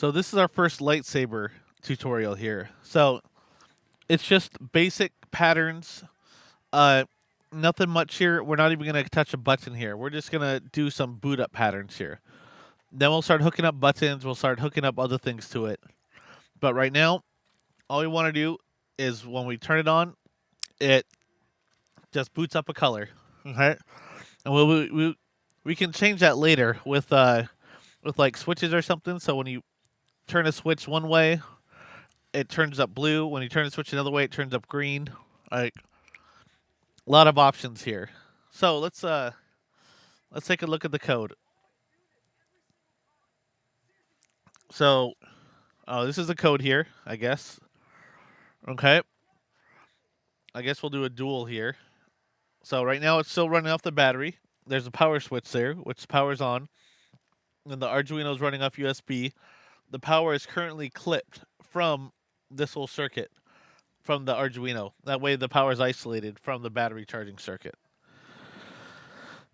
So this is our first LightSabre tutorial here. So it's just basic patterns. Uh, Nothing much here. We're not even going to touch a button here. We're just going to do some boot up patterns here. Then we'll start hooking up buttons. We'll start hooking up other things to it. But right now, all we want to do is when we turn it on, it just boots up a color. Okay, and we can change that later with like switches or something. So when you turn a switch one way, it turns up blue. When you turn the switch another way, it turns up green. Like a lot of options here. So let's take a look at the code. So this is the code here, I guess. Okay. I guess we'll do a dual here. So right now it's still running off the battery. There's a power switch there, which powers on. And the Arduino is running off USB. The power is currently clipped from this whole circuit, from the Arduino. That way the power is isolated from the battery charging circuit.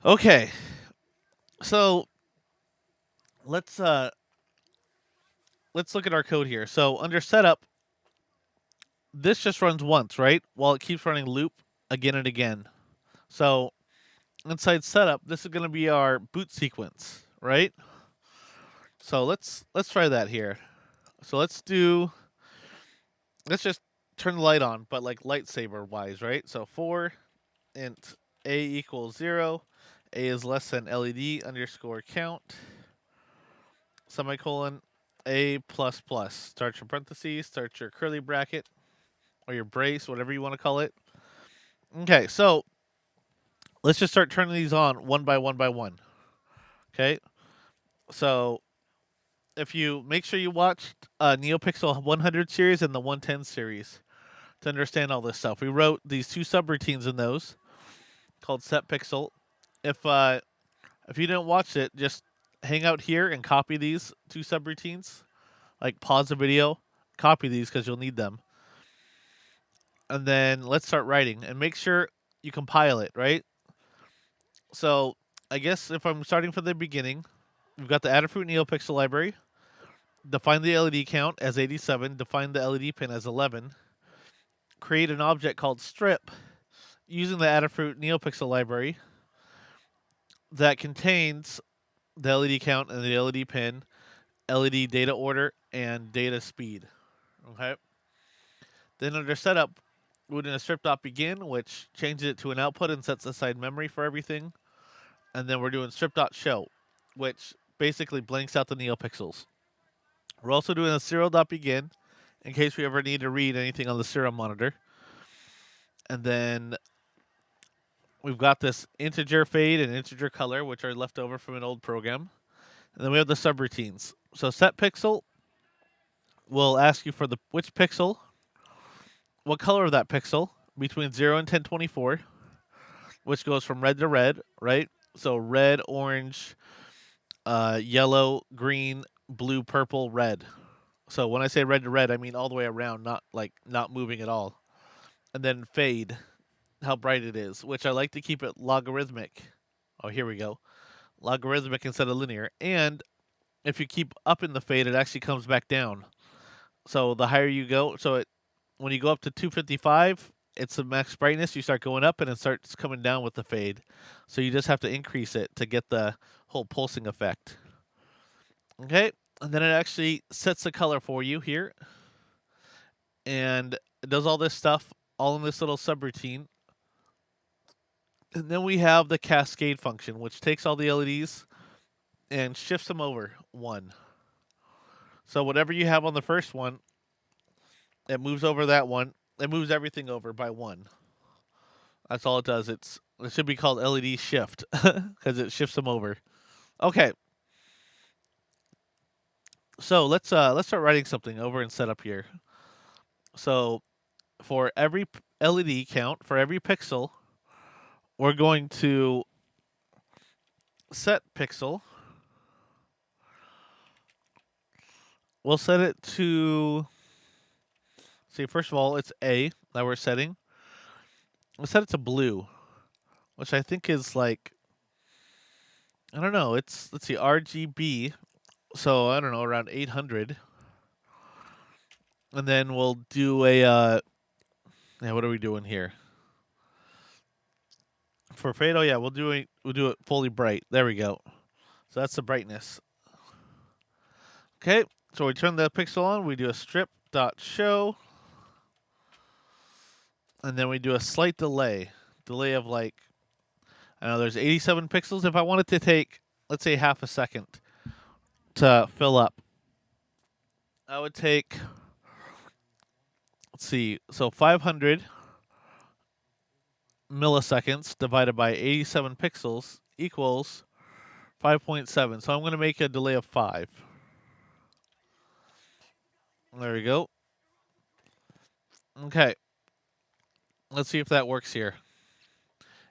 Okay. So let's uh let's look at our code here. So under setup, this just runs once, right? While it keeps running loop again and again. So inside setup, this is going to be our boot sequence, right? So let's try that here. So let's just turn the light on, but like LightSabre wise, right? So for int a equals 0, a is less than LED underscore count, semicolon, a plus plus. Start your parentheses, start your curly bracket, or your brace, whatever you want to call it. Okay, so let's just start turning these on one by one by one. Okay, so if you make sure you watched NeoPixel 100 series and the 110 series to understand all this stuff. We wrote these two subroutines in those called setPixel. If you didn't watch it, just hang out here and copy these two subroutines. Like pause the video, copy these because you'll need them, and then let's start writing and make sure you compile it, right? So I guess if I'm starting from the beginning, we've got the Adafruit NeoPixel library. Define the LED count as 87. Define the LED pin as 11. Create an object called strip using the Adafruit NeoPixel library that contains the LED count and the LED pin, LED data order, and data speed. Okay. Then under setup, we're doing a strip.begin, which changes it to an output and sets aside memory for everything. And then we're doing strip.show, which basically blanks out the NeoPixels. We're also doing a serial.begin in case we ever need to read anything on the serial monitor. And then we've got this integer fade and integer color, which are left over from an old program. And then we have the subroutines. So setPixel will ask you for which pixel, what color of that pixel between 0 and 1024, which goes from red to red, right? So red, orange, yellow, green, blue, purple, red. So when I say red to red, I mean all the way around, not moving at all. And then fade, how bright it is, which I like to keep it logarithmic. Oh, here we go. Logarithmic instead of linear. And if you keep up in the fade, it actually comes back down. So the higher you go, when you go up to 255, it's the max brightness. You start going up and it starts coming down with the fade. So you just have to increase it to get the whole pulsing effect. Okay, and then it actually sets the color for you here. And it does all this stuff all in this little subroutine. And then we have the Cascade function, which takes all the LEDs and shifts them over one. So whatever you have on the first one, it moves over that one. It moves everything over by one. That's all it does. It should be called LED shift because it shifts them over. Okay. So let's start writing something over in setup here. So for every LED count, for every pixel, we're going to set pixel. We'll set it to, see, first of all, it's A that we're setting. We'll set it to blue, which I think is like, I don't know. Let's see, RGB. So I don't know, around 800. And then we'll do a, yeah, what are we doing here? For fade, oh yeah, we'll do it fully bright. There we go. So that's the brightness. Okay, so we turn the pixel on, we do a strip dot show, and then we do a slight delay. Delay of like, I know there's 87 pixels. If I wanted to take, let's say, half a second to fill up, I would take, let's see, so 500 milliseconds divided by 87 pixels equals 5.7. So I'm going to make a delay of 5. There we go. Okay. Let's see if that works here.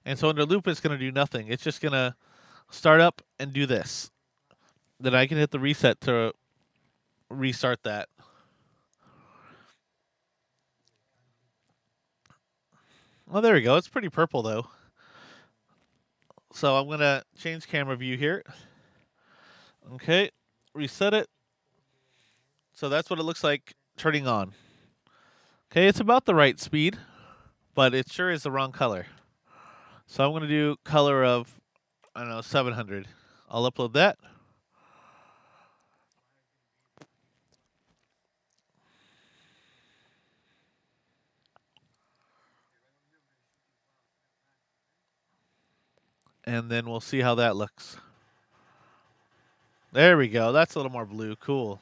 And so under loop, it's going to do nothing. It's just going to start up and do this. Then I can hit the reset to restart that. Well, there we go. It's pretty purple, though. So I'm going to change camera view here. Okay. Reset it. So that's what it looks like turning on. Okay, it's about the right speed, but it sure is the wrong color. So I'm going to do color of, I don't know, 700. I'll upload that. And then we'll see how that looks. There we go. That's a little more blue. Cool.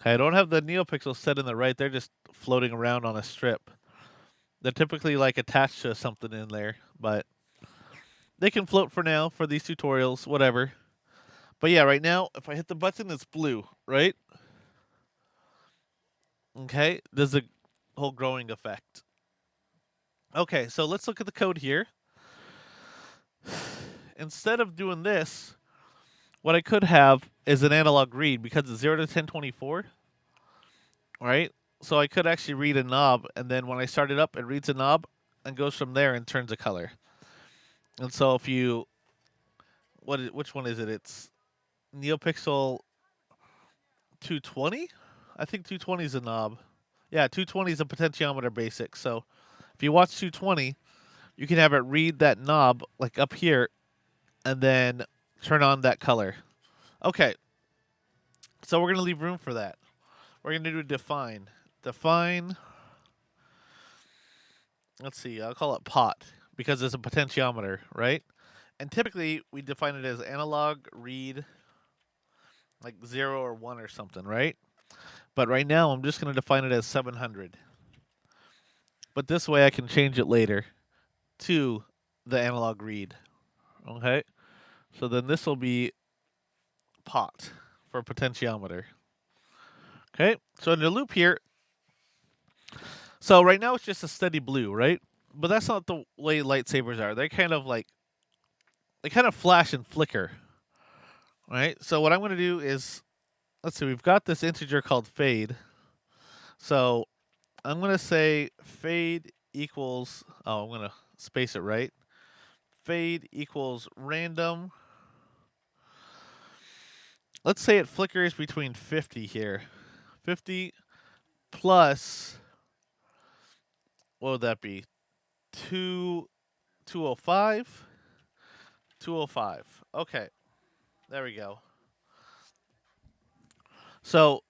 Okay, I don't have the NeoPixels set in the right. They're just floating around on a strip. They're typically like attached to something in there, but they can float for now for these tutorials, whatever. But yeah, right now, if I hit the button, it's blue, right? Okay, there's a whole growing effect. Okay, so let's look at the code here. Instead of doing this, what I could have is an analog read because it's 0 to 1024, right? So I could actually read a knob, and then when I start it up, it reads a knob and goes from there and turns a color. And so if you, which one is it? It's NeoPixel 220? I think 220 is a knob. Yeah, 220 is a potentiometer basic. So if you watch 220, you can have it read that knob like up here and then turn on that color. Okay. So we're going to leave room for that. We're going to do define. Define. Let's see. I'll call it pot because it's a potentiometer, right? And typically we define it as analog read like 0 or 1 or something, right? But right now I'm just going to define it as 700. But this way I can change it later to the analog read. Okay? So then this will be pot for potentiometer. Okay? So in the loop here, so right now it's just a steady blue, right? But that's not the way lightsabers are. They kind of flash and flicker. Right? So what I'm going to do is, let's see, we've got this integer called fade. So I'm going to say fade equals, I'm going to space it right. Fade equals random. Let's say it flickers between 50 here. 50 plus, what would that be? 205? 205. Okay, there we go. So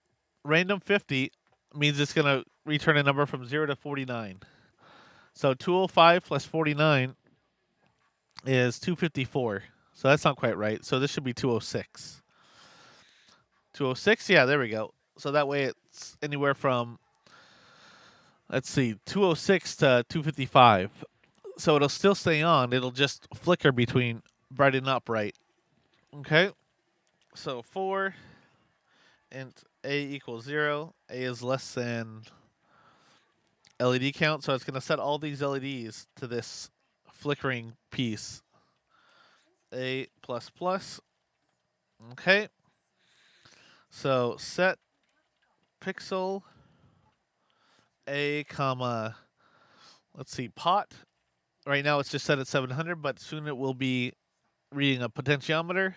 random 50 means it's going to return a number from 0 to 49. So 205 plus 49 is 254. So that's not quite right. So this should be 206. 206? Yeah, there we go. So that way it's anywhere from, let's see, 206 to 255. So it'll still stay on. It'll just flicker between bright and not bright. Okay. So 4 int a equals 0. A is less than LED count. So it's going to set all these LEDs to this flickering piece. A plus plus. Okay. So set pixel a comma, let's see, pot. Right now it's just set at 700, but soon it will be reading a potentiometer.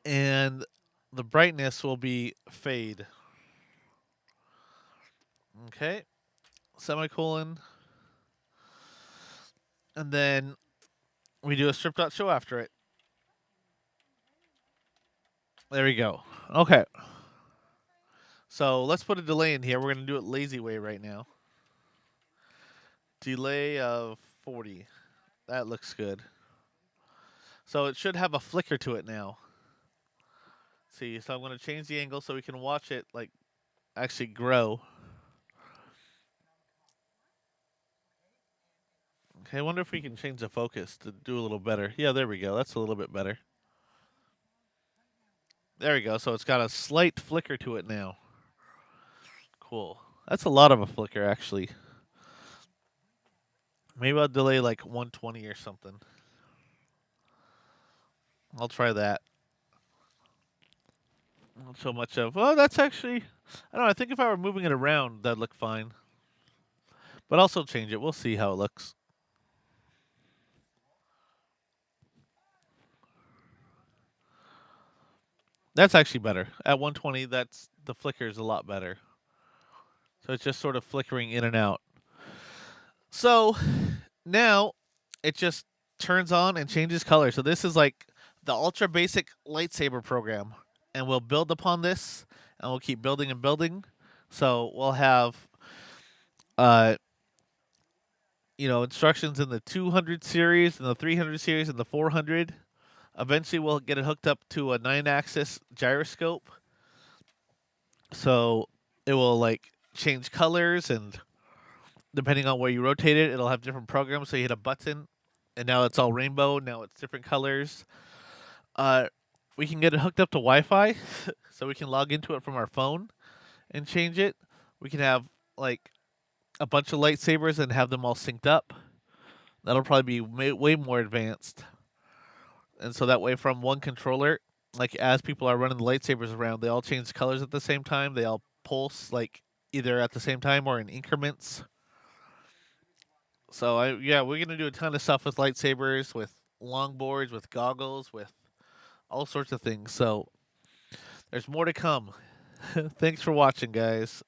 and the brightness will be fade. Okay, semicolon, and then we do a strip.show after it. There we go. Okay, so let's put a delay in here. We're going to do it lazy way right now. Delay of 40. That looks good. So it should have a flicker to it now. See, so I'm going to change the angle so we can watch it like actually grow. Okay, I wonder if we can change the focus to do a little better. Yeah, there we go. That's a little bit better. There we go. So it's got a slight flicker to it now. Cool. That's a lot of a flicker, actually. Maybe I'll delay like 120 or something. I'll try that. Not so much of. Well, that's actually. I don't know. I think if I were moving it around, that'd look fine. But I'll still change it. We'll see how it looks. That's actually better. At 120, that's the flicker is a lot better. So it's just sort of flickering in and out. So now it just turns on and changes color. So this is like the ultra basic LightSabre program. And we'll build upon this and we'll keep building and building. So we'll have uh instructions in the 200 series and the 300 series and the 400. Eventually we'll get it hooked up to a 9-axis gyroscope. So it will like change colors, and depending on where you rotate it, it'll have different programs. So you hit a button and now it's all rainbow. Now it's different colors. We can get it hooked up to Wi-Fi, so we can log into it from our phone and change it. We can have like a bunch of lightsabers and have them all synced up. That'll probably be way more advanced. And so that way, from one controller, like as people are running the lightsabers around, they all change colors at the same time. They all pulse like either at the same time or in increments. So we're gonna do a ton of stuff with lightsabers, with longboards, with goggles, with all sorts of things. So there's more to come. Thanks for watching, guys.